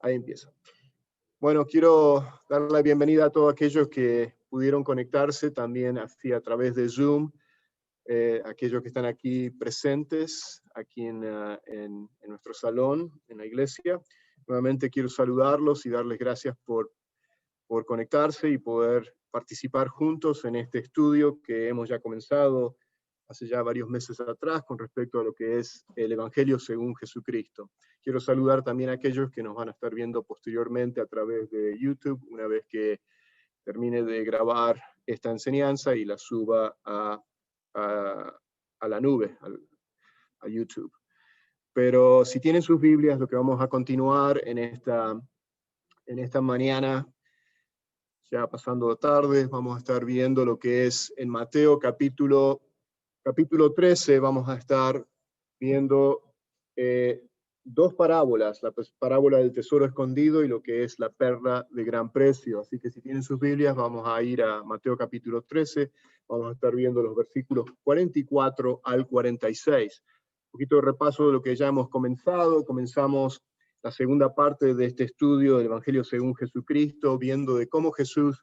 Ahí empieza. Bueno, quiero dar la bienvenida a todos aquellos que pudieron conectarse también así a través de Zoom, aquellos que están aquí presentes, aquí en nuestro salón, en la iglesia. Nuevamente quiero saludarlos y darles gracias por conectarse y poder participar juntos en este estudio que hemos ya comenzado hace ya varios meses atrás con respecto a lo que es el Evangelio según Jesucristo. Quiero saludar también a aquellos que nos van a estar viendo posteriormente a través de YouTube, una vez que termine de grabar esta enseñanza y la suba a la nube, a YouTube. Pero si tienen sus Biblias, lo que vamos a continuar en esta mañana, ya pasando tarde, vamos a estar viendo lo que es en Mateo capítulo 13, vamos a estar viendo dos parábolas, la parábola del tesoro escondido y lo que es la perla de gran precio. Así que si tienen sus Biblias, vamos a ir a Mateo capítulo 13, vamos a estar viendo los versículos 44 al 46. Un poquito de repaso de lo que ya hemos comenzado. Comenzamos la segunda parte de este estudio del Evangelio según Jesucristo, viendo de cómo Jesús,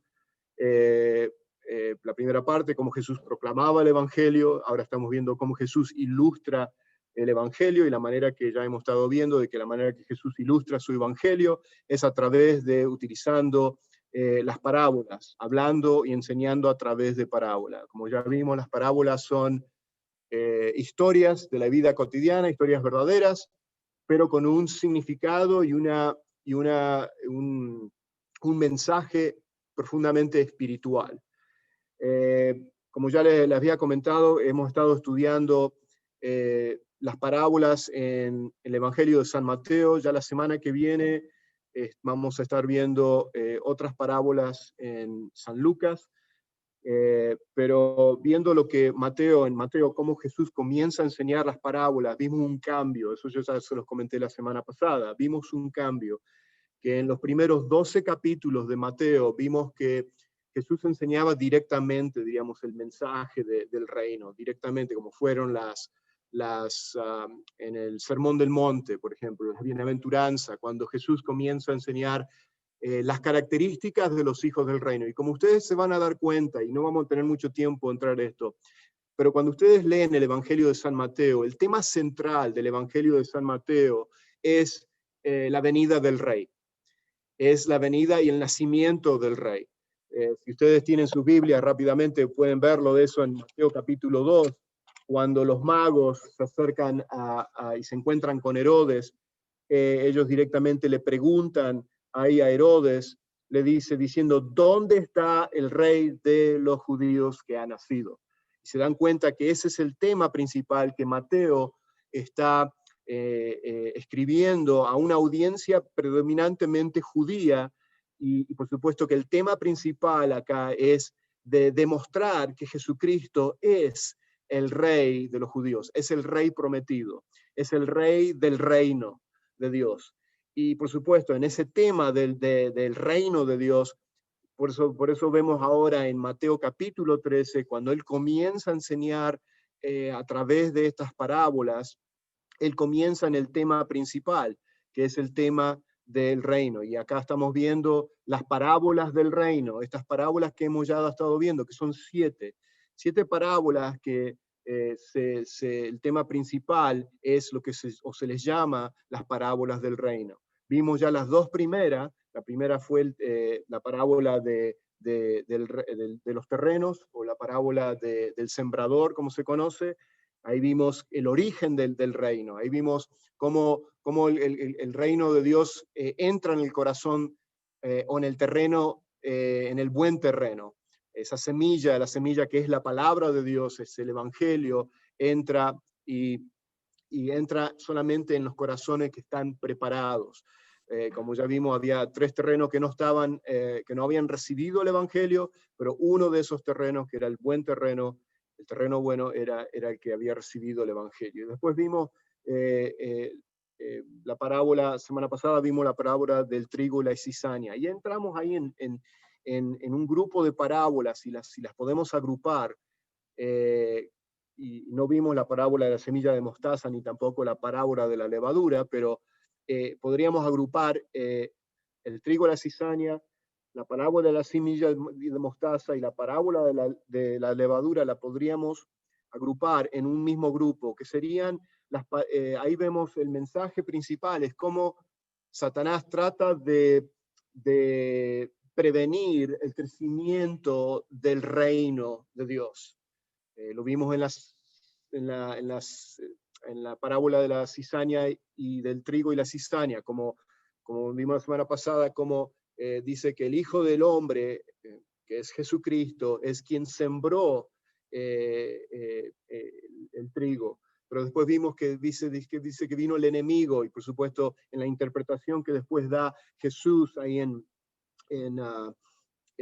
la primera parte, cómo Jesús proclamaba el Evangelio. Ahora estamos viendo cómo Jesús ilustra el Evangelio y la manera que ya hemos estado viendo de que la manera que Jesús ilustra su Evangelio es a través de utilizando las parábolas, hablando y enseñando a través de parábolas. Como ya vimos, las parábolas son historias de la vida cotidiana, historias verdaderas, pero con un significado y un mensaje profundamente espiritual. Como ya les había comentado, hemos estado estudiando las parábolas en el Evangelio de San Mateo. Ya la semana que viene vamos a estar viendo otras parábolas en San Lucas. Pero viendo lo que en Mateo, cómo Jesús comienza a enseñar las parábolas, vimos un cambio. Eso yo ya se los comenté la semana pasada. Vimos un cambio, que en los primeros 12 capítulos de Mateo vimos que Jesús enseñaba directamente, diríamos, el mensaje del reino, directamente, como fueron en el Sermón del Monte, por ejemplo, la bienaventuranza, cuando Jesús comienza a enseñar las características de los hijos del reino. Y como ustedes se van a dar cuenta, y no vamos a tener mucho tiempo en entrar en esto, pero cuando ustedes leen el Evangelio de San Mateo, el tema central del Evangelio de San Mateo es la venida del rey. Es la venida y el nacimiento del rey. Si ustedes tienen su Biblia, rápidamente pueden verlo de eso en Mateo capítulo 2, cuando los magos se acercan y se encuentran con Herodes. Ellos directamente le preguntan ahí a Herodes, le dice diciendo, ¿dónde está el rey de los judíos que ha nacido? Y se dan cuenta que ese es el tema principal que Mateo está escribiendo a una audiencia predominantemente judía, y por supuesto que el tema principal acá es de demostrar que Jesucristo es el rey de los judíos, es el rey prometido, es el rey del reino de Dios. Y por supuesto, en ese tema del reino de Dios, por eso vemos ahora en Mateo capítulo 13, cuando él comienza a enseñar a través de estas parábolas, él comienza en el tema principal, que es el tema del reino. Y acá estamos viendo las parábolas del reino, estas parábolas que hemos ya estado viendo, que son siete parábolas que el tema principal es lo que se les llama las parábolas del reino. Vimos ya las dos primeras. La primera fue la parábola de los terrenos, o la parábola del sembrador, como se conoce. Ahí vimos el origen del reino, ahí vimos cómo el reino de Dios entra en el corazón o en el terreno, en el buen terreno. Esa semilla, la semilla que es la palabra de Dios, es el Evangelio, entra y entra solamente en los corazones que están preparados. Como ya vimos, había 3 terrenos que no habían recibido el Evangelio, pero uno de esos terrenos, que era el buen terreno, el terreno bueno, era el que había recibido el Evangelio. Y después vimos la parábola, semana pasada vimos la parábola del trigo y la cizaña, y entramos ahí en un grupo de parábolas, si las podemos agrupar. Y no vimos la parábola de la semilla de mostaza, ni tampoco la parábola de la levadura, pero podríamos agrupar el trigo, la cizaña, la parábola de la semilla de mostaza y la parábola de la levadura, la podríamos agrupar en un mismo grupo, que serían, ahí vemos el mensaje principal, es cómo Satanás trata de prevenir el crecimiento del reino de Dios. Lo vimos en la parábola de la cizaña y del trigo y la cizaña, como vimos la semana pasada, como dice que el Hijo del Hombre, que es Jesucristo, es quien sembró el trigo. Pero después vimos que dice que vino el enemigo, y por supuesto en la interpretación que después da Jesús ahí en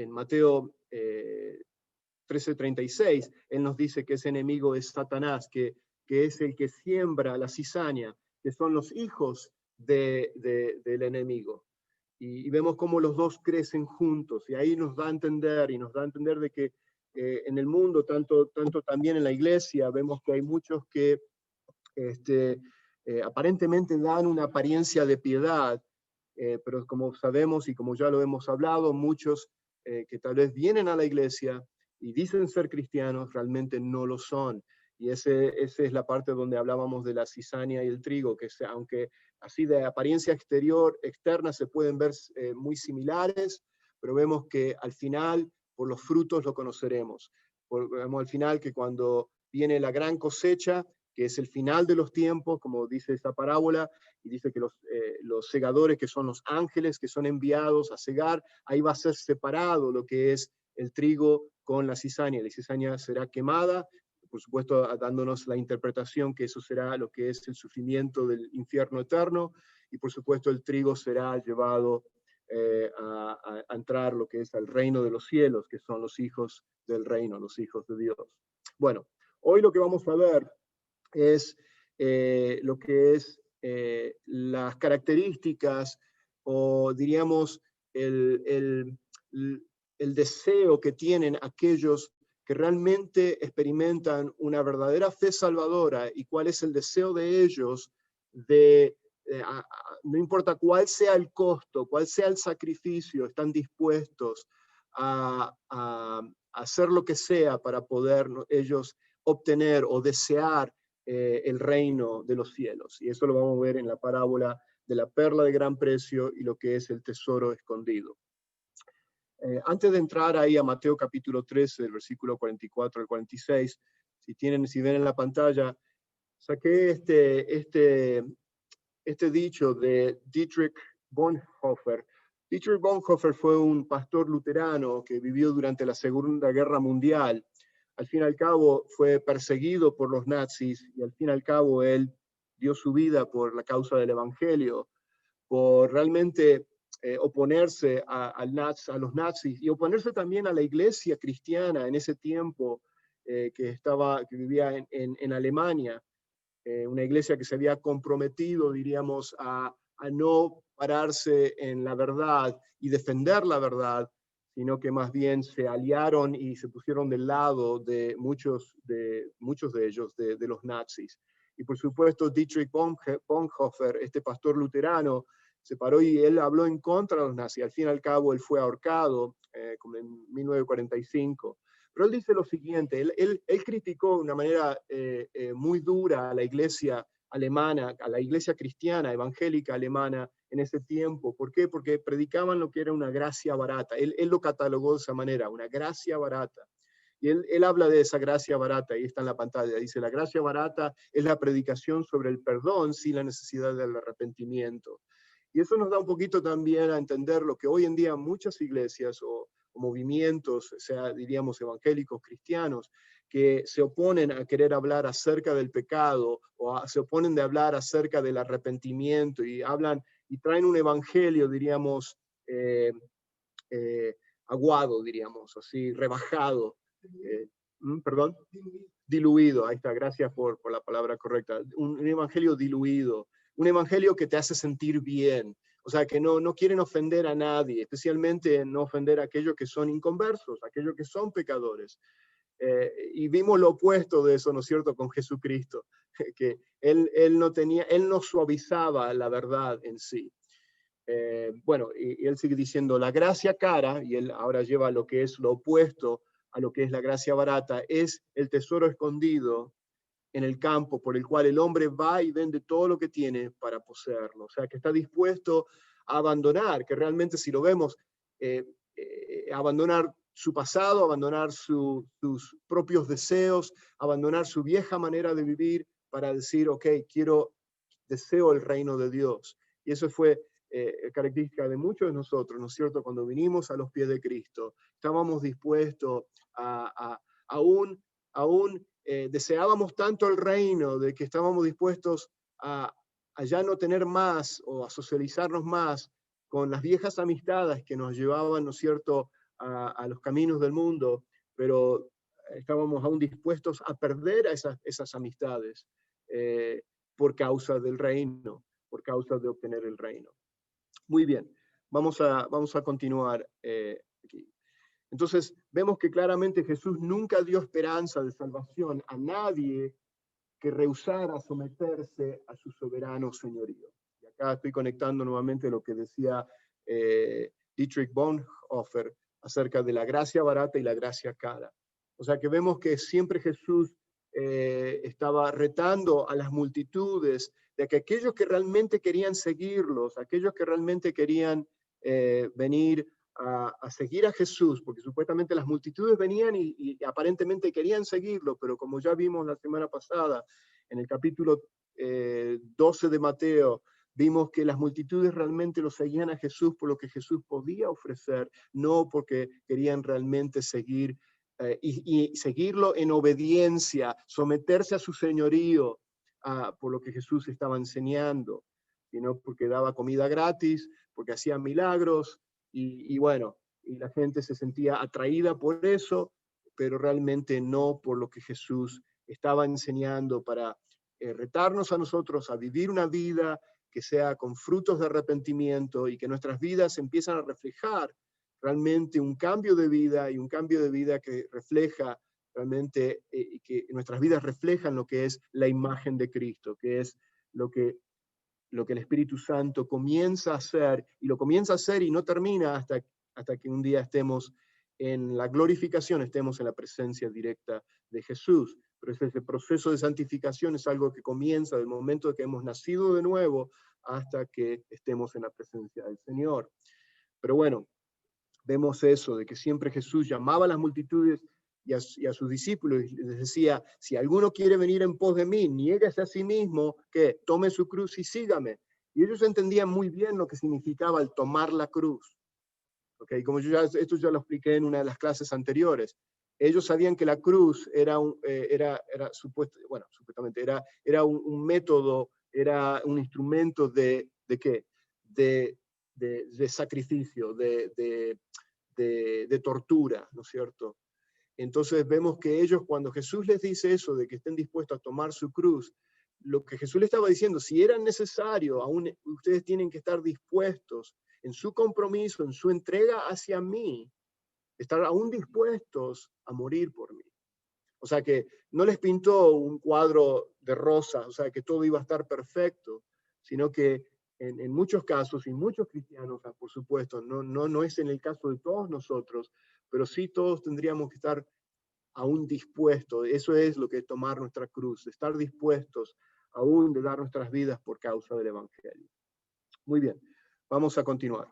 Mateo 13:36, él nos dice que ese enemigo es Satanás, que es el que siembra la cizaña, que son los hijos del enemigo. Y vemos cómo los dos crecen juntos, y ahí nos da a entender, de que en el mundo, tanto también en la iglesia, vemos que hay muchos que aparentemente dan una apariencia de piedad, pero como sabemos y como ya lo hemos hablado, muchos que tal vez vienen a la iglesia y dicen ser cristianos, realmente no lo son. Y esa es la parte donde hablábamos de la cizaña y el trigo, que aunque así de apariencia externa se pueden ver muy similares, pero vemos que al final, por los frutos lo conoceremos. Vemos al final que cuando viene la gran cosecha, que es el final de los tiempos, como dice esta parábola, y dice que los segadores, que son los ángeles que son enviados a segar, ahí va a ser separado lo que es el trigo con la cizaña. La cizaña será quemada, por supuesto dándonos la interpretación que eso será lo que es el sufrimiento del infierno eterno, y por supuesto el trigo será llevado a entrar lo que es el reino de los cielos, que son los hijos del reino, los hijos de Dios. Bueno, hoy lo que vamos a ver es lo que es las características, o diríamos el deseo que tienen aquellos que realmente experimentan una verdadera fe salvadora, y cuál es el deseo de ellos no importa cuál sea el costo, cuál sea el sacrificio, están dispuestos a hacer lo que sea para poder ellos obtener o desear el reino de los cielos. Y eso lo vamos a ver en la parábola de la perla de gran precio y lo que es el tesoro escondido. Antes de entrar ahí a Mateo capítulo 13, del versículo 44 al 46, si ven en la pantalla, saqué este dicho de Dietrich Bonhoeffer. Dietrich Bonhoeffer fue un pastor luterano que vivió durante la Segunda Guerra Mundial. Al fin y al cabo fue perseguido por los nazis, y al fin y al cabo él dio su vida por la causa del evangelio, por realmente oponerse a los nazis, y oponerse también a la iglesia cristiana en ese tiempo que vivía en Alemania, una iglesia que se había comprometido, diríamos, a no pararse en la verdad y defender la verdad, sino que más bien se aliaron y se pusieron del lado de muchos de ellos, de los nazis. Y por supuesto, Dietrich Bonhoeffer, este pastor luterano, se paró y él habló en contra de los nazis. Al fin y al cabo, él fue ahorcado como en 1945. Pero él dice lo siguiente, él criticó de una manera muy dura a la iglesia alemana, a la iglesia cristiana, evangélica alemana en ese tiempo. ¿Por qué? Porque predicaban lo que era una gracia barata. Él lo catalogó de esa manera, una gracia barata. Y él habla de esa gracia barata, ahí está en la pantalla, dice, la gracia barata es la predicación sobre el perdón sin la necesidad del arrepentimiento. Y eso nos da un poquito también a entender lo que hoy en día muchas iglesias o movimientos, sea, diríamos, evangélicos, cristianos, que se oponen a querer hablar acerca del pecado, o se oponen de hablar acerca del arrepentimiento, y hablan y traen un evangelio, diríamos, aguado, diríamos, así, rebajado. Perdón, diluido, ahí está, gracias por la palabra correcta. Un evangelio diluido, un evangelio que te hace sentir bien. O sea, que no quieren ofender a nadie, especialmente no ofender a aquellos que son inconversos, aquellos que son pecadores. Y vimos lo opuesto de eso, ¿no es cierto?, con Jesucristo, que él no suavizaba la verdad en sí. Bueno, y él sigue diciendo, la gracia cara, y él ahora lleva lo que es lo opuesto a lo que es la gracia barata, es el tesoro escondido en el campo por el cual el hombre va y vende todo lo que tiene para poseerlo. O sea, que está dispuesto a abandonar, que realmente si lo vemos, abandonar su pasado, abandonar sus propios deseos, abandonar su vieja manera de vivir para decir, ok, deseo el reino de Dios. Y eso fue característica de muchos de nosotros, ¿no es cierto? Cuando vinimos a los pies de Cristo, estábamos dispuestos aún deseábamos tanto el reino de que estábamos dispuestos a ya no tener más o a socializarnos más con las viejas amistades que nos llevaban, ¿no es cierto?, a los caminos del mundo, pero estábamos aún dispuestos a perder a esas amistades por causa del reino, por causa de obtener el reino. Muy bien, vamos a continuar aquí. Entonces, vemos que claramente Jesús nunca dio esperanza de salvación a nadie que rehusara someterse a su soberano señorío. Y acá estoy conectando nuevamente lo que decía Dietrich Bonhoeffer acerca de la gracia barata y la gracia cara. O sea que vemos que siempre Jesús estaba retando a las multitudes de que aquellos que realmente querían seguirlos, aquellos que realmente querían venir a seguir a Jesús, porque supuestamente las multitudes venían y aparentemente querían seguirlo, pero como ya vimos la semana pasada, en el capítulo 12 de Mateo, vimos que las multitudes realmente lo seguían a Jesús por lo que Jesús podía ofrecer, no porque querían realmente seguir y seguirlo en obediencia, someterse a su señorío por lo que Jesús estaba enseñando, sino porque daba comida gratis, porque hacía milagros, y bueno, y la gente se sentía atraída por eso, pero realmente no por lo que Jesús estaba enseñando para retarnos a nosotros a vivir una vida que sea con frutos de arrepentimiento y que nuestras vidas empiezan a reflejar realmente un cambio de vida y un cambio de vida que refleja realmente, y que nuestras vidas reflejan lo que es la imagen de Cristo, que es lo que el Espíritu Santo comienza a hacer, y lo comienza a hacer y no termina hasta que un día estemos en la glorificación, estemos en la presencia directa de Jesús. Pero ese proceso de santificación es algo que comienza del momento de que hemos nacido de nuevo hasta que estemos en la presencia del Señor. Pero bueno, vemos eso, de que siempre Jesús llamaba a las multitudes y a sus discípulos y les decía, si alguno quiere venir en pos de mí, niéguese a sí mismo, que tome su cruz y sígame. Y ellos entendían muy bien lo que significaba el tomar la cruz. ¿Okay? Como esto ya lo expliqué en una de las clases anteriores. Ellos sabían que la cruz era supuestamente era un método, era un instrumento ¿de qué? De sacrificio, de tortura, ¿no es cierto? Entonces vemos que ellos, cuando Jesús les dice eso, de que estén dispuestos a tomar su cruz, lo que Jesús le estaba diciendo, si era necesario, aún ustedes tienen que estar dispuestos en su compromiso, en su entrega hacia mí, estar aún dispuestos a morir por mí. O sea que no les pintó un cuadro de rosas, o sea que todo iba a estar perfecto, sino que en muchos casos, y muchos cristianos, por supuesto, no es en el caso de todos nosotros, pero sí todos tendríamos que estar aún dispuestos. Eso es lo que es tomar nuestra cruz, estar dispuestos aún de dar nuestras vidas por causa del Evangelio. Muy bien, vamos a continuar.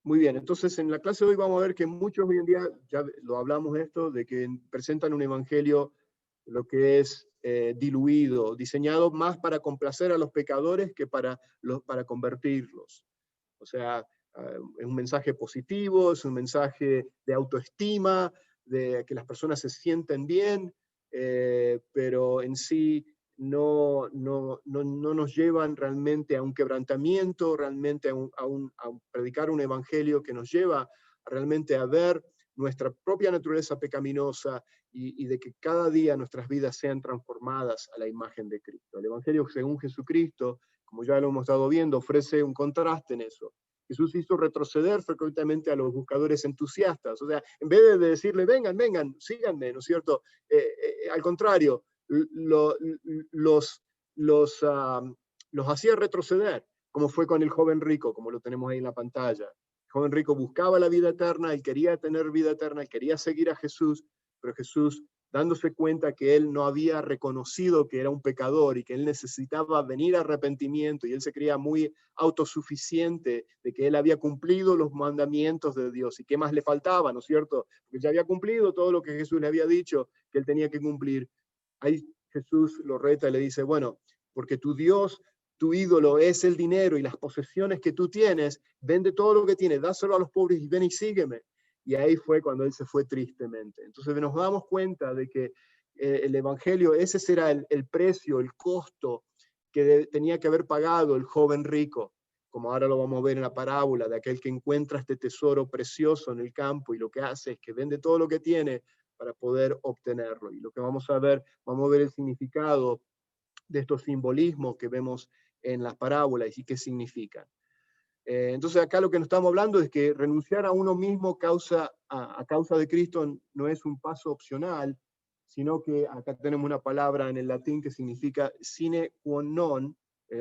Muy bien, entonces en la clase de hoy vamos a ver que muchos hoy en día, ya lo hablamos esto, de que presentan un evangelio lo que es diluido, diseñado más para complacer a los pecadores que para convertirlos. O sea, es un mensaje positivo, es un mensaje de autoestima, de que las personas se sienten bien, pero en sí no nos llevan realmente a un quebrantamiento, realmente a predicar un evangelio que nos lleva realmente a ver nuestra propia naturaleza pecaminosa y de que cada día nuestras vidas sean transformadas a la imagen de Cristo. El evangelio según Jesucristo, como ya lo hemos estado viendo, ofrece un contraste en eso. Jesús hizo retroceder frecuentemente a los buscadores entusiastas. O sea, en vez de decirle, vengan, vengan, síganme, ¿no es cierto? Al contrario, los, los, uh, los hacía retroceder, como fue con el joven rico, como lo tenemos ahí en la pantalla. El joven rico buscaba la vida eterna, él quería tener vida eterna, él quería seguir a Jesús, pero Jesús, dándose cuenta que él no había reconocido que era un pecador y que él necesitaba venir a arrepentimiento, y él se creía muy autosuficiente de que él había cumplido los mandamientos de Dios, y qué más le faltaba, ¿no es cierto? Porque ya había cumplido todo lo que Jesús le había dicho que él tenía que cumplir. Ahí Jesús lo reta y le dice, bueno, porque tu Dios, tu ídolo es el dinero y las posesiones que tú tienes, vende todo lo que tienes, dáselo a los pobres y ven y sígueme. Y ahí fue cuando él se fue tristemente. Entonces nos damos cuenta de que el Evangelio, ese será el precio, el costo que tenía que haber pagado el joven rico, como ahora lo vamos a ver en la parábola, de aquel que encuentra este tesoro precioso en el campo y lo que hace es que vende todo lo que tiene para poder obtenerlo. Y lo que vamos a ver el significado de estos simbolismos que vemos en las parábolas y qué significan. Entonces acá lo que nos estamos hablando es que renunciar a uno mismo a causa de Cristo no es un paso opcional, sino que acá tenemos una palabra en el latín que significa sine qua non,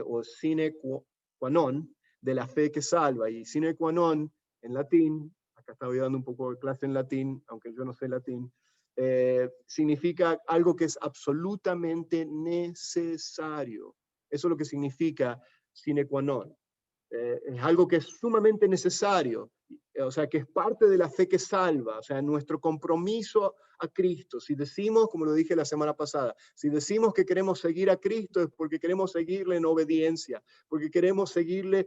o sine qua non, de la fe que salva. Y sine qua non, en latín, acá estaba dando un poco de clase en latín, aunque yo no sé latín, significa algo que es absolutamente necesario. Eso es lo que significa sine qua non. Es algo que es sumamente necesario, o sea, que es parte de la fe que salva, o sea, nuestro compromiso a Cristo. Si decimos, como lo dije la semana pasada, si decimos que queremos seguir a Cristo es porque queremos seguirle en obediencia, porque queremos seguirle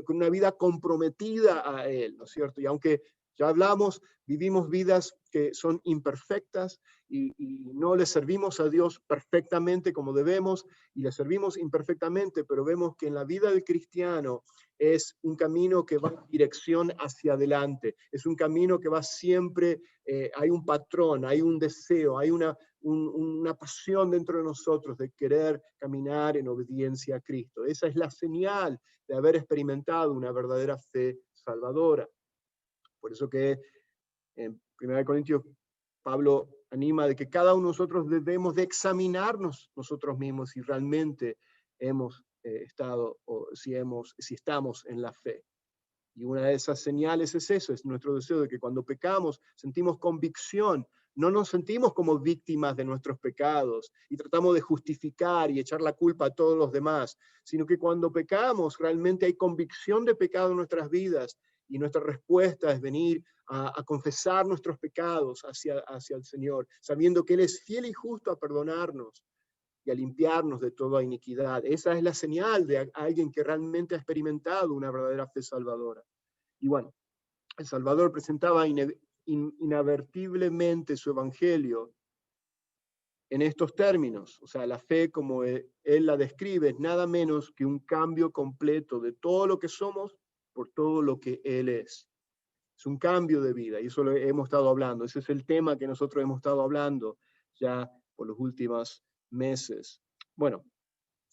con una vida comprometida a Él, ¿no es cierto? Y aunque ya hablamos, vivimos vidas que son imperfectas y no le servimos a Dios perfectamente como debemos, y le servimos imperfectamente, pero vemos que en la vida del cristiano es un camino que va en dirección hacia adelante, es un camino que va siempre, hay un patrón, hay un deseo, hay una pasión dentro de nosotros de querer caminar en obediencia a Cristo. Esa es la señal de haber experimentado una verdadera fe salvadora. Por eso que en 1 Corintios Pablo anima de que cada uno de nosotros debemos de examinarnos nosotros mismos si realmente hemos estado o si estamos en la fe. Y una de esas señales es eso, es nuestro deseo de que cuando pecamos sentimos convicción, no nos sentimos como víctimas de nuestros pecados y tratamos de justificar y echar la culpa a todos los demás, sino que cuando pecamos realmente hay convicción de pecado en nuestras vidas y nuestra respuesta es venir a confesar nuestros pecados hacia el Señor, sabiendo que Él es fiel y justo a perdonarnos y a limpiarnos de toda iniquidad. Esa es la señal de alguien que realmente ha experimentado una verdadera fe salvadora. Y bueno, el Salvador presentaba inavertiblemente su evangelio en estos términos. O sea, la fe, como él la describe, es nada menos que un cambio completo de todo lo que somos por todo lo que Él es. Es un cambio de vida, y eso lo hemos estado hablando. Ese es el tema que nosotros hemos estado hablando ya por los últimos meses. Bueno,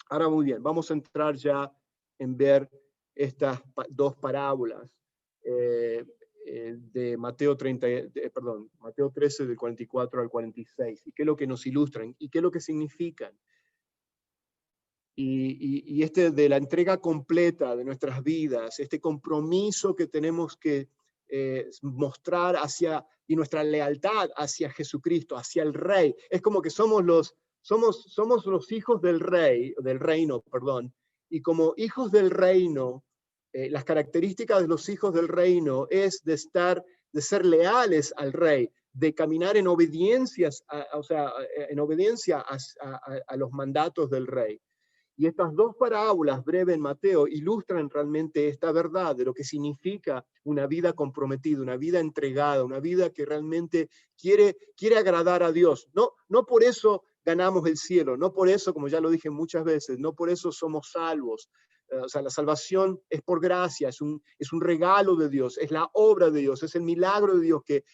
ahora muy bien, vamos a entrar ya en ver estas dos parábolas de Mateo 13, del 44 al 46, y qué es lo que nos ilustran, y qué es lo que significan. Y este de la entrega completa de nuestras vidas, este compromiso que tenemos que mostrar y nuestra lealtad hacia Jesucristo, hacia el Rey. Es como que somos los hijos del reino, y como hijos del reino, las características de los hijos del reino es de ser leales al Rey, de caminar en obediencia, a los mandatos del Rey. Y estas dos parábolas breves en Mateo ilustran realmente esta verdad de lo que significa una vida comprometida, una vida entregada, una vida que realmente quiere agradar a Dios. No por eso ganamos el cielo, no por eso, como ya lo dije muchas veces, no por eso somos salvos. O sea, la salvación es por gracia, es un regalo de Dios, es la obra de Dios, es el milagro de Dios que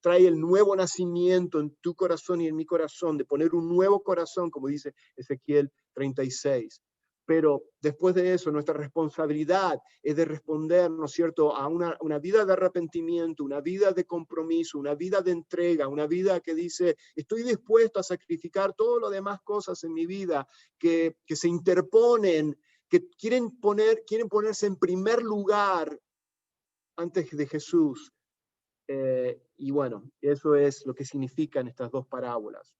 trae el nuevo nacimiento en tu corazón y en mi corazón, de poner un nuevo corazón, como dice Ezequiel 36. pero después de eso nuestra responsabilidad es de responder, ¿no es cierto?, a una vida de arrepentimiento, una vida de compromiso, una vida de entrega, una vida que dice, estoy dispuesto a sacrificar todo lo demás cosas en mi vida que se interponen, que quieren ponerse en primer lugar antes de Jesús. Y bueno, eso es lo que significan estas dos parábolas.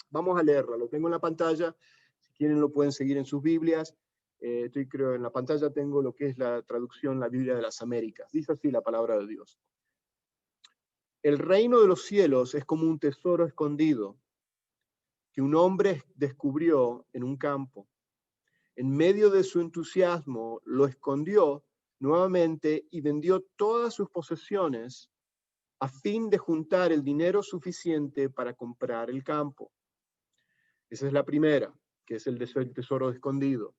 Vamos a leerla, lo tengo en la pantalla, si quieren lo pueden seguir en sus Biblias. Creo en la pantalla tengo lo que es la traducción, la Biblia de las Américas. Dice así la palabra de Dios. El reino de los cielos es como un tesoro escondido que un hombre descubrió en un campo. En medio de su entusiasmo, lo escondió nuevamente y vendió todas sus posesiones a fin de juntar el dinero suficiente para comprar el campo. Esa es la primera, que es el tesoro escondido.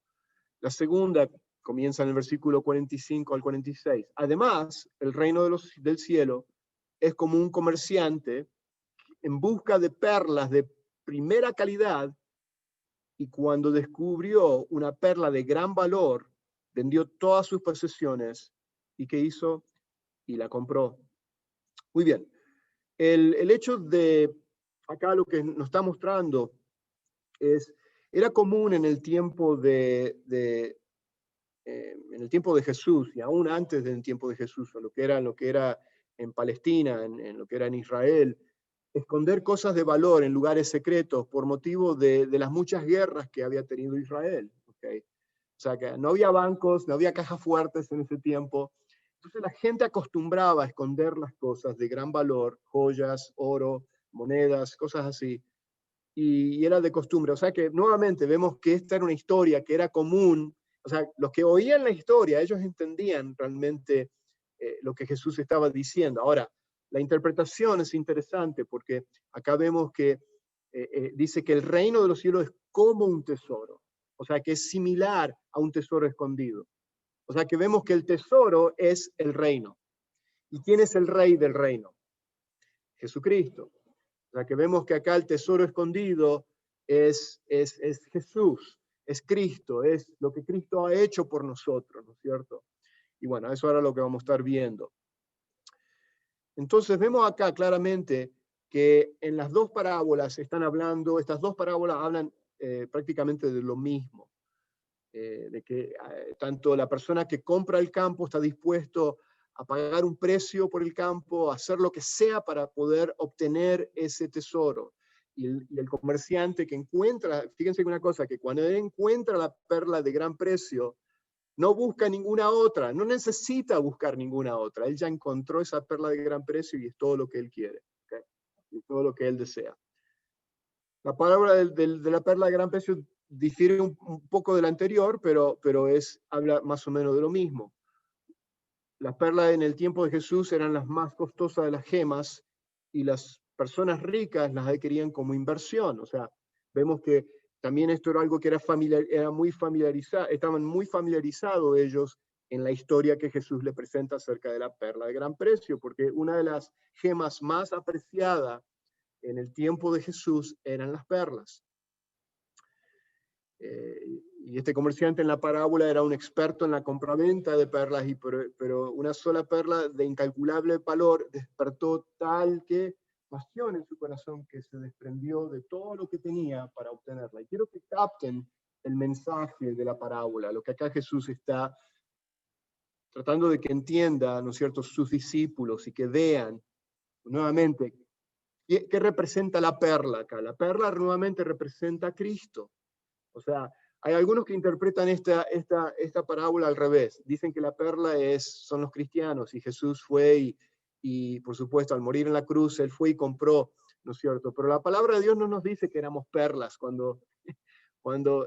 La segunda comienza en el versículo 45 al 46. Además, el reino del cielo es como un comerciante en busca de perlas de primera calidad, y cuando descubrió una perla de gran valor, vendió todas sus posesiones. ¿Y qué hizo? Y la compró. Muy bien. El hecho de, acá lo que nos está mostrando era común en el tiempo en el tiempo de Jesús, y aún antes del tiempo de Jesús, o lo que era en Palestina, en lo que era en Israel, esconder cosas de valor en lugares secretos por motivo de las muchas guerras que había tenido Israel. ¿Okay? O sea, que no había bancos, no había cajas fuertes en ese tiempo. Entonces la gente acostumbraba a esconder las cosas de gran valor, joyas, oro, monedas, cosas así. Y era de costumbre. O sea que nuevamente vemos que esta era una historia que era común. O sea, los que oían la historia, ellos entendían realmente lo que Jesús estaba diciendo. Ahora, la interpretación es interesante porque acá vemos que dice que el reino de los cielos es como un tesoro. O sea, que es similar a un tesoro escondido. O sea, que vemos que el tesoro es el reino. ¿Y quién es el rey del reino? Jesucristo. O sea, que vemos que acá el tesoro escondido es Jesús, es Cristo, es lo que Cristo ha hecho por nosotros, ¿no es cierto? Y bueno, eso era lo que vamos a estar viendo. Entonces vemos acá claramente que en las dos parábolas están hablando, estas dos parábolas hablan prácticamente de lo mismo, de que tanto la persona que compra el campo está dispuesto a pagar un precio por el campo, a hacer lo que sea para poder obtener ese tesoro. Y el comerciante que encuentra, fíjense una cosa, que cuando él encuentra la perla de gran precio, no busca ninguna otra, no necesita buscar ninguna otra. Él ya encontró esa perla de gran precio y es todo lo que él quiere, ¿okay? Y todo lo que él desea. La palabra de la perla de gran precio difiere un poco de la anterior, pero habla más o menos de lo mismo. Las perlas en el tiempo de Jesús eran las más costosas de las gemas y las personas ricas las adquirían como inversión. O sea, vemos que también esto era algo que era muy familiarizado, estaban muy familiarizados ellos en la historia que Jesús le presenta acerca de la perla de gran precio, porque una de las gemas más apreciadas en el tiempo de Jesús eran las perlas. Y este comerciante en la parábola era un experto en la compraventa de perlas, pero una sola perla de incalculable valor despertó tal que pasión en su corazón que se desprendió de todo lo que tenía para obtenerla. Y quiero que capten el mensaje de la parábola, lo que acá Jesús está tratando de que entiendan, ¿no es cierto?, sus discípulos y que vean nuevamente qué representa la perla acá. La perla nuevamente representa a Cristo. O sea, hay algunos que interpretan esta parábola al revés. Dicen que la perla son los cristianos y Jesús fue y, por supuesto, al morir en la cruz, él fue y compró, ¿no es cierto? Pero la palabra de Dios no nos dice que éramos perlas cuando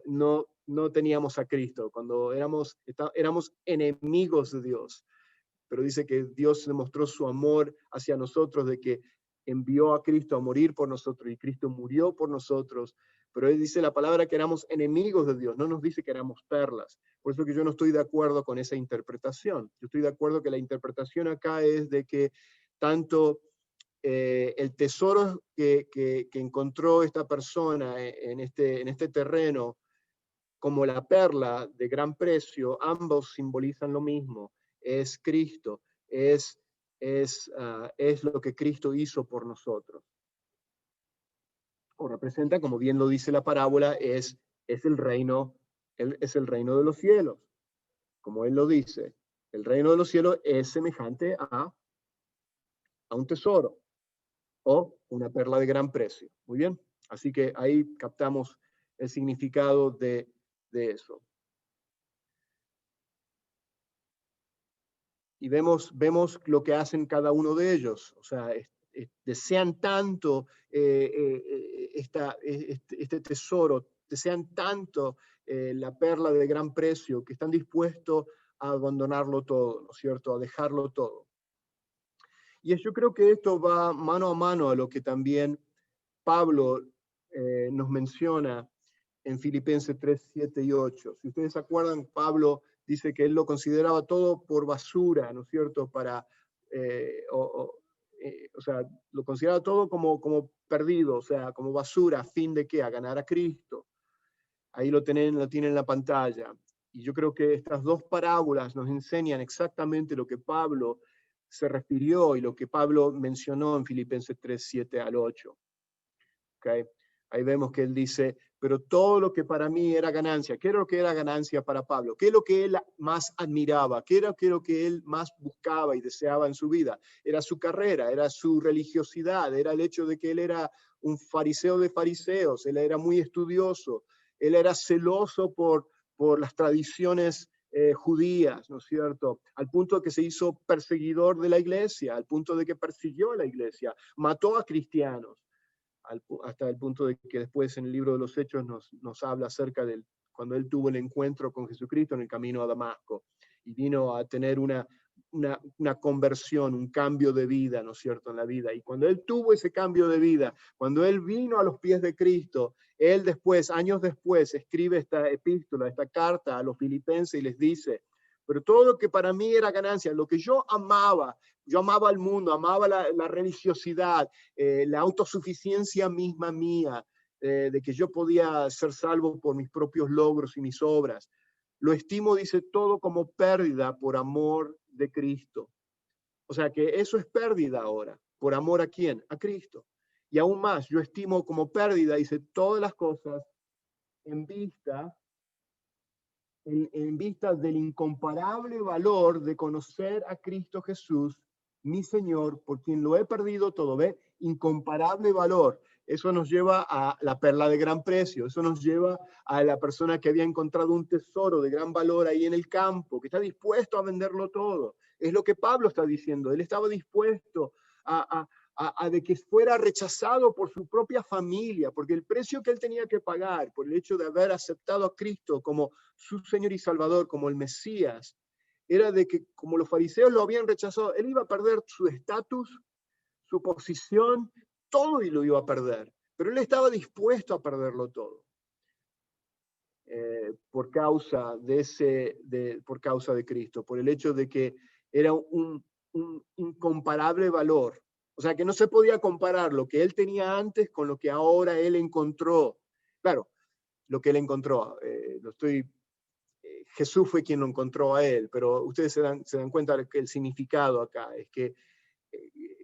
no teníamos a Cristo, cuando éramos enemigos de Dios. Pero dice que Dios demostró su amor hacia nosotros, de que envió a Cristo a morir por nosotros y Cristo murió por nosotros. Pero él dice la palabra que éramos enemigos de Dios, no nos dice que éramos perlas. Por eso que yo no estoy de acuerdo con esa interpretación. Yo estoy de acuerdo que la interpretación acá es de que tanto el tesoro que encontró esta persona en este terreno como la perla de gran precio, ambos simbolizan lo mismo, es Cristo, es lo que Cristo hizo por nosotros. O representa, como bien lo dice la parábola, es el reino, es el reino de los cielos. Como él lo dice, el reino de los cielos es semejante a un tesoro o una perla de gran precio. Muy bien, así que ahí captamos el significado de eso. Y vemos lo que hacen cada uno de ellos. O sea, desean tanto este tesoro, desean tanto la perla de gran precio, que están dispuestos a abandonarlo todo, ¿no es cierto? A dejarlo todo. Y yo creo que esto va mano a mano a lo que también Pablo nos menciona en Filipenses 3, 7 y 8. Si ustedes se acuerdan, Pablo dice que él lo consideraba todo por basura, ¿no es cierto? O sea, lo consideraba todo como perdido, o sea, como basura, a fin de qué, a ganar a Cristo. Ahí lo tienen en la pantalla. Y yo creo que estas dos parábolas nos enseñan exactamente lo que Pablo se refirió y lo que Pablo mencionó en Filipenses 3, 7 al 8. ¿Okay? Ahí vemos que él dice, pero todo lo que para mí era ganancia, ¿qué era lo que era ganancia para Pablo? ¿Qué es lo que él más admiraba? ¿Qué era lo que él más buscaba y deseaba en su vida? Era su carrera, era su religiosidad, era el hecho de que él era un fariseo de fariseos, él era muy estudioso, él era celoso por las tradiciones judías, ¿no es cierto? Al punto de que se hizo perseguidor de la iglesia, al punto de que persiguió a la iglesia, mató a cristianos. Hasta el punto de que después en el libro de los Hechos nos habla acerca de cuando él tuvo el encuentro con Jesucristo en el camino a Damasco y vino a tener una conversión, un cambio de vida, ¿no es cierto?, en la vida. Y cuando él tuvo ese cambio de vida, cuando él vino a los pies de Cristo, él después, años después, escribe esta epístola, esta carta a los filipenses y les dice, pero todo lo que para mí era ganancia, lo que yo amaba al mundo, amaba la religiosidad, la autosuficiencia misma mía, de que yo podía ser salvo por mis propios logros y mis obras. Lo estimo, dice, todo como pérdida por amor de Cristo. O sea que eso es pérdida ahora. ¿Por amor a quién? A Cristo. Y aún más, yo estimo como pérdida, dice, todas las cosas en vista del incomparable valor de conocer a Cristo Jesús, mi Señor, por quien lo he perdido todo. ¿Ve? Incomparable valor. Eso nos lleva a la perla de gran precio. Eso nos lleva a la persona que había encontrado un tesoro de gran valor ahí en el campo, que está dispuesto a venderlo todo. Es lo que Pablo está diciendo. Él estaba dispuesto a de que fuera rechazado por su propia familia, porque el precio que él tenía que pagar por el hecho de haber aceptado a Cristo como su Señor y Salvador, como el Mesías, era de que como los fariseos lo habían rechazado, él iba a perder su estatus, su posición, todo y lo iba a perder. Pero él estaba dispuesto a perderlo todo. Por causa de Cristo, por el hecho de que era un incomparable valor. O sea, que no se podía comparar lo que él tenía antes con lo que ahora él encontró. Claro, lo que él encontró, Jesús fue quien lo encontró a él, pero ustedes se dan cuenta que el significado acá es que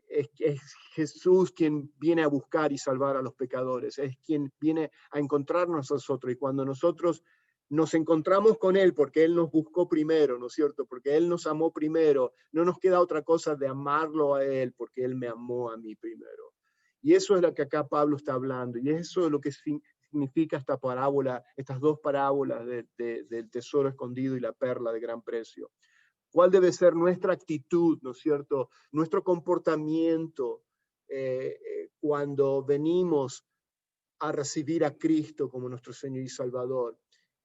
es Jesús quien viene a buscar y salvar a los pecadores, es quien viene a encontrarnos a nosotros, y cuando nosotros nos encontramos con Él, porque Él nos buscó primero, ¿no es cierto? Porque Él nos amó primero, no nos queda otra cosa de amarlo a Él, porque Él me amó a mí primero. Y eso es lo que acá Pablo está hablando, y eso es lo que significa esta parábola, estas dos parábolas del tesoro escondido y la perla de gran precio. ¿Cuál debe ser nuestra actitud, ¿no es cierto? Nuestro comportamiento cuando venimos a recibir a Cristo como nuestro Señor y Salvador.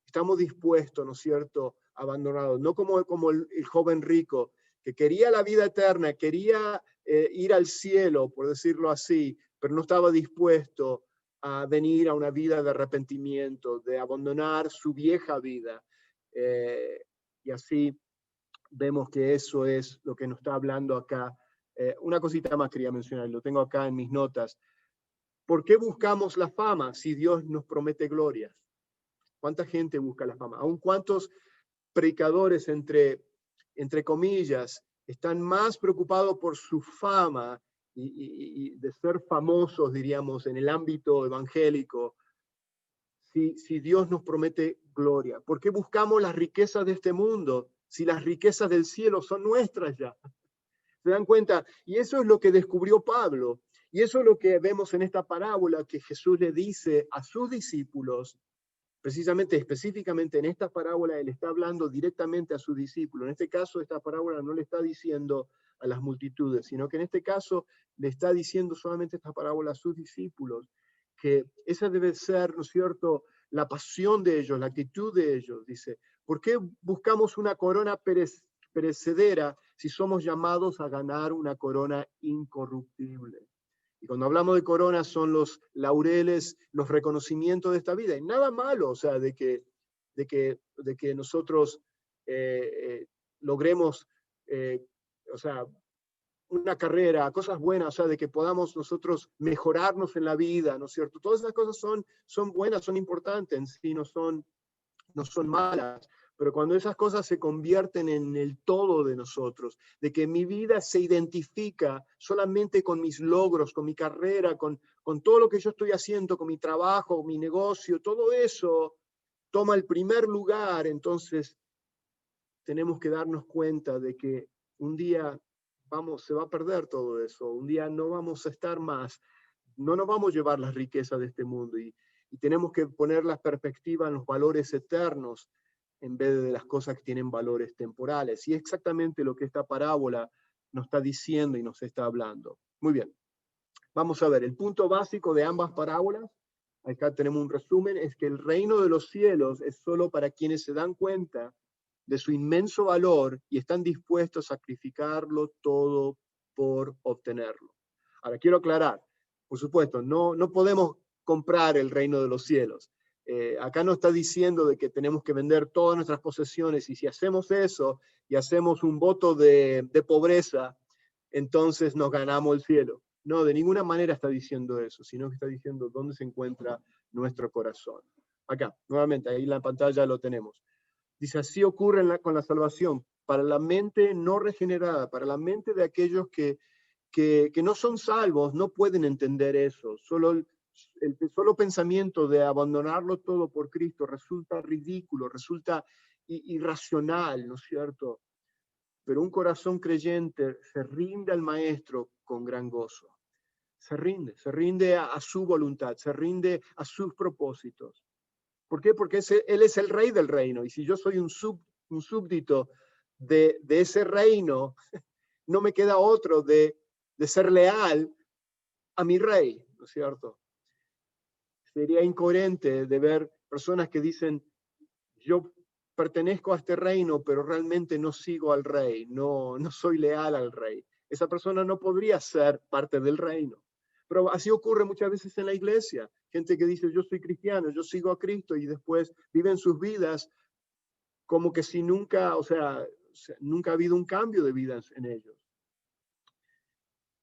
Estamos dispuestos, ¿no es cierto?, abandonados, no como el joven rico que quería la vida eterna, quería ir al cielo, por decirlo así, pero no estaba dispuesto a venir a una vida de arrepentimiento, de abandonar su vieja vida. Y así vemos que eso es lo que nos está hablando acá. Una cosita más quería mencionar, lo tengo acá en mis notas. ¿Por qué buscamos la fama si Dios nos promete glorias? ¿Cuánta gente busca la fama? ¿Aún cuántos predicadores, entre comillas, están más preocupados por su fama y de ser famosos, diríamos, en el ámbito evangélico, si Dios nos promete gloria? ¿Por qué buscamos las riquezas de este mundo si las riquezas del cielo son nuestras ya? ¿Se dan cuenta? Y eso es lo que descubrió Pablo. Y eso es lo que vemos en esta parábola que Jesús le dice a sus discípulos. Precisamente, específicamente en esta parábola, él está hablando directamente a sus discípulos. En este caso, esta parábola no le está diciendo a las multitudes, sino que en este caso le está diciendo solamente esta parábola a sus discípulos, que esa debe ser, ¿no es cierto?, la pasión de ellos, la actitud de ellos. Dice, ¿por qué buscamos una corona perecedera si somos llamados a ganar una corona incorruptible? Y cuando hablamos de corona son los laureles, los reconocimientos de esta vida. Y nada malo, o sea, de que nosotros logremos, o sea, una carrera, cosas buenas, o sea, de que podamos nosotros mejorarnos en la vida, ¿no es cierto? Todas esas cosas son buenas, son importantes, en sí no son malas, pero cuando esas cosas se convierten en el todo de nosotros, de que mi vida se identifica solamente con mis logros, con mi carrera, con todo lo que yo estoy haciendo, con mi trabajo, mi negocio, todo eso toma el primer lugar, entonces tenemos que darnos cuenta de que un día se va a perder todo eso, un día no vamos a estar más, no nos vamos a llevar las riquezas de este mundo y tenemos que poner la perspectiva en los valores eternos en vez de las cosas que tienen valores temporales. Y es exactamente lo que esta parábola nos está diciendo y nos está hablando. Muy bien, vamos a ver, el punto básico de ambas parábolas, acá tenemos un resumen, es que el reino de los cielos es solo para quienes se dan cuenta de su inmenso valor y están dispuestos a sacrificarlo todo por obtenerlo. Ahora, quiero aclarar, por supuesto, no podemos comprar el reino de los cielos. Acá no está diciendo de que tenemos que vender todas nuestras posesiones y si hacemos eso y hacemos un voto de pobreza, entonces nos ganamos el cielo. No, de ninguna manera está diciendo eso, sino que está diciendo dónde se encuentra nuestro corazón. Acá, nuevamente, ahí en la pantalla lo tenemos. Dice, así ocurre con la salvación, para la mente no regenerada, para la mente de aquellos que no son salvos, no pueden entender eso. Solo el solo pensamiento de abandonarlo todo por Cristo resulta ridículo, resulta irracional, ¿no es cierto? Pero un corazón creyente se rinde al Maestro con gran gozo. Se rinde a su voluntad, se rinde a sus propósitos. ¿Por qué? Porque él es el rey del reino. Y si yo soy un súbdito de ese reino, no me queda otro de ser leal a mi rey, ¿no es cierto? Sería incoherente de ver personas que dicen, yo pertenezco a este reino, pero realmente no sigo al rey, no soy leal al rey. Esa persona no podría ser parte del reino. Pero así ocurre muchas veces en la iglesia. Gente que dice, yo soy cristiano, yo sigo a Cristo, y después viven sus vidas como que si nunca, o sea, nunca ha habido un cambio de vidas en ellos.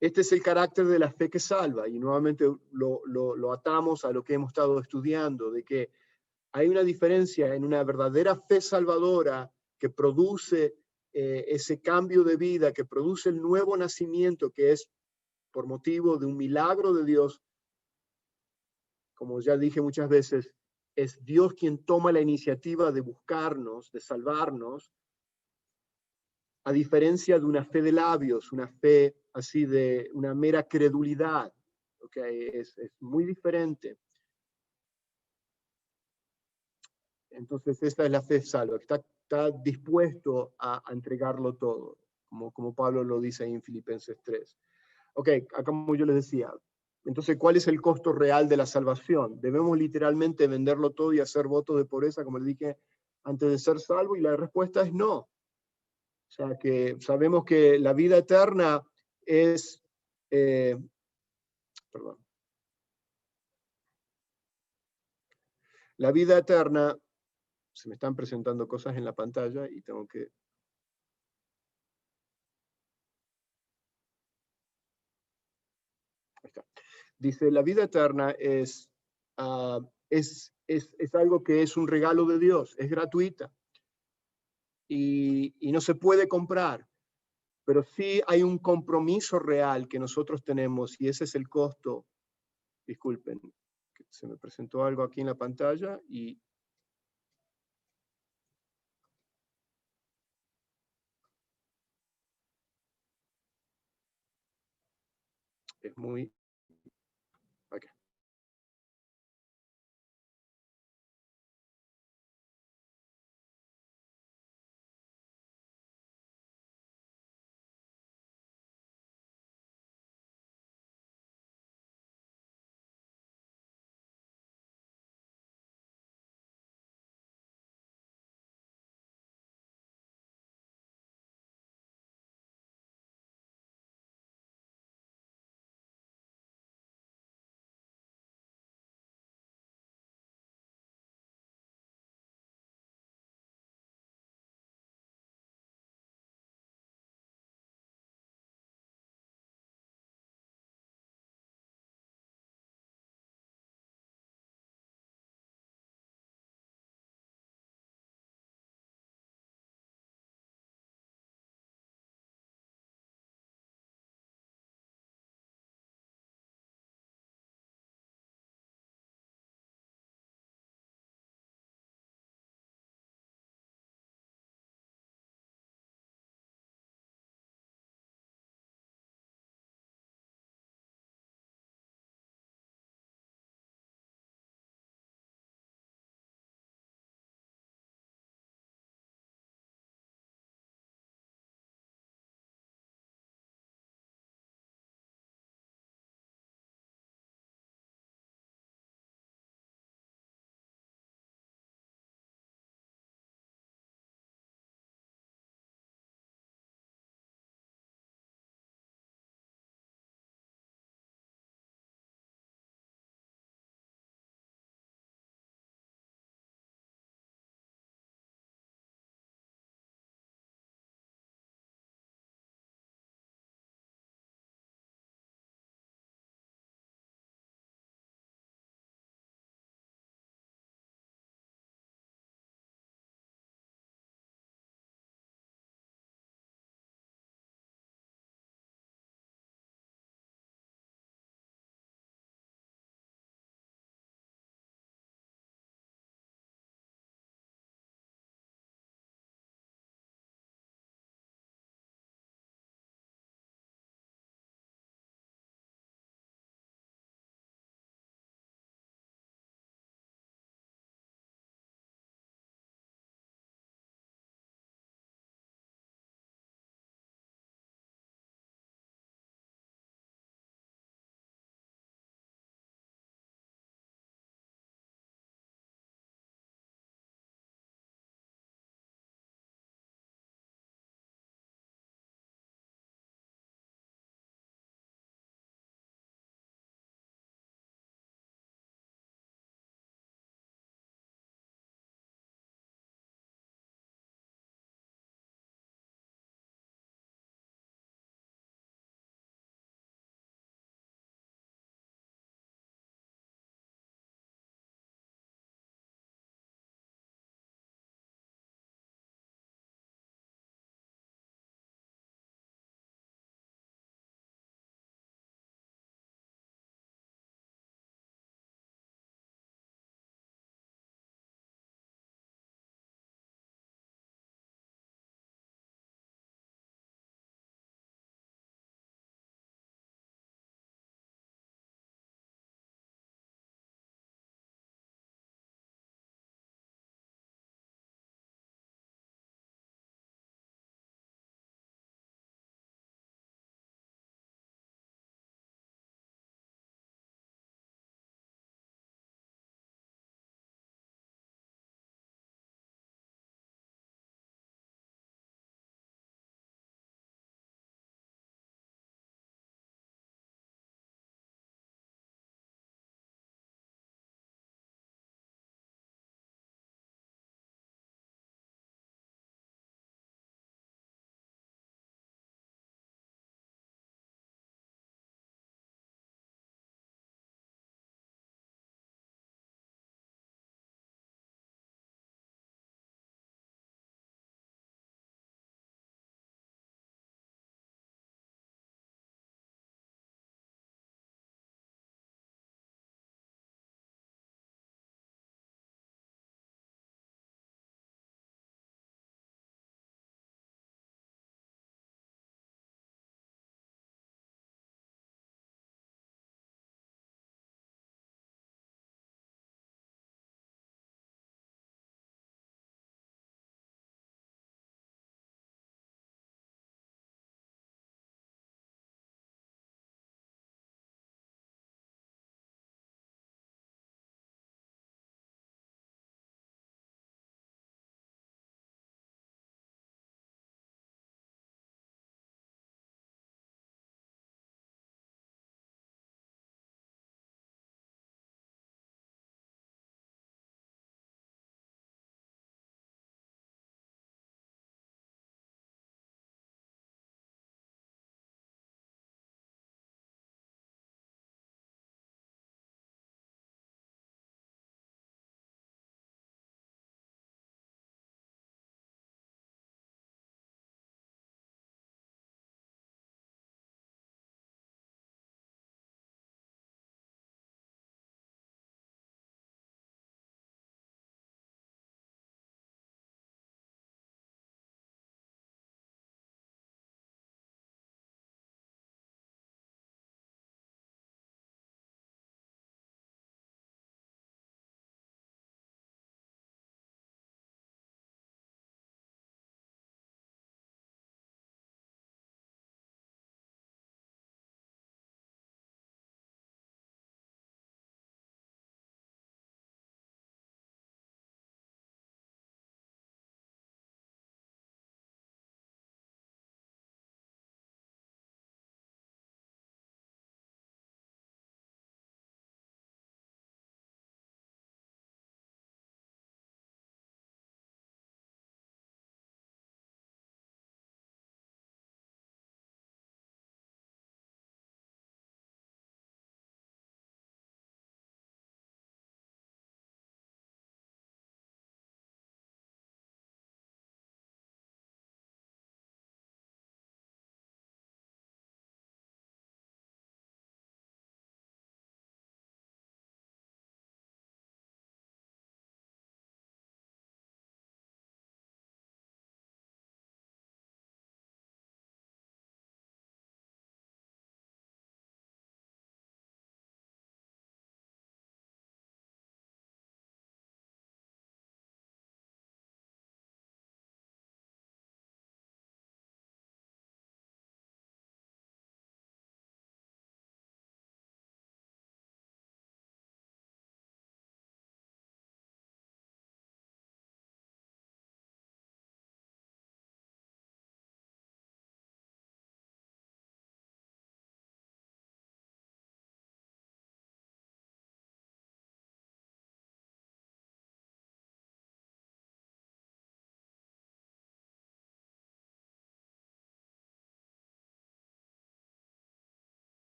Este es el carácter de la fe que salva, y nuevamente lo atamos a lo que hemos estado estudiando, de que hay una diferencia en una verdadera fe salvadora que produce ese cambio de vida, que produce el nuevo nacimiento, que es por motivo de un milagro de Dios. Como ya dije muchas veces, es Dios quien toma la iniciativa de buscarnos, de salvarnos, a diferencia de una fe de labios, una fe así de una mera credulidad. ¿Okay? Es muy diferente. Entonces esta es la fe salva, que está dispuesto a entregarlo todo, como Pablo lo dice ahí en Filipenses 3. Ok, acá como yo les decía, entonces, ¿cuál es el costo real de la salvación? ¿Debemos literalmente venderlo todo y hacer votos de pobreza, como les dije, antes de ser salvo? Y la respuesta es no. O sea, que sabemos que la vida eterna es, perdón, la vida eterna, se me están presentando cosas en la pantalla y tengo que... Ahí está. Dice, la vida eterna es es algo que es un regalo de Dios, es gratuita y no se puede comprar, pero sí hay un compromiso real que nosotros tenemos y ese es el costo. Disculpen, que se me presentó algo aquí en la pantalla y es muy... Okay.